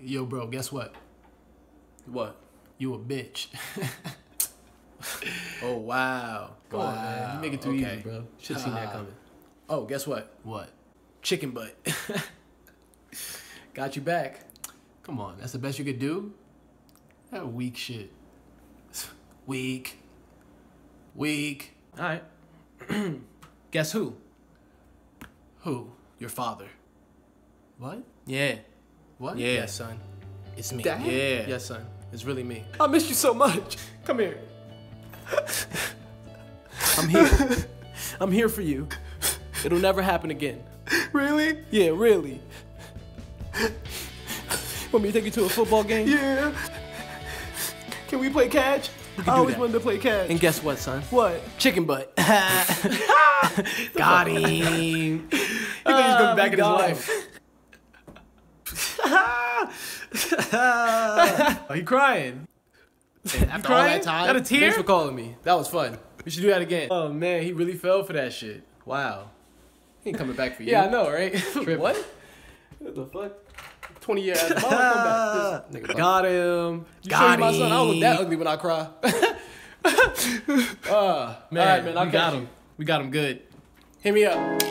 Yo, bro, guess what? What? You a bitch. Oh, wow. Come on, man. You make it too easy, bro. Should've seen that coming. Oh, guess what? What? Chicken butt. Got you back. Come on, that's the best you could do? That weak shit. Weak. Weak. All right. Guess who? Who? Your father. What? Yeah. What? Yeah, son. It's me. Dad? Yeah. Yes, son. It's really me. I missed you so much. Come here. I'm here. I'm here for you. It'll never happen again. Really? Yeah, really. Want me to take you to a football game? Yeah. Can we play catch? We can I do always that. wanted to play catch. And guess what, son? What? Chicken butt. Got him. He thought he was coming back in his life. Are you crying? After all that time? Got a tear? Thanks for calling me. That was fun. We should do that again. Oh, man. He really fell for that shit. Wow. He ain't coming back for you. Yeah, I know, right? What? What the fuck? 20-year ass mama come back. This nigga Got him. You Got show you him. my son, I don't look that ugly when I cry. Man, All right, man, I'll we got catch him. We got him good. Hit me up.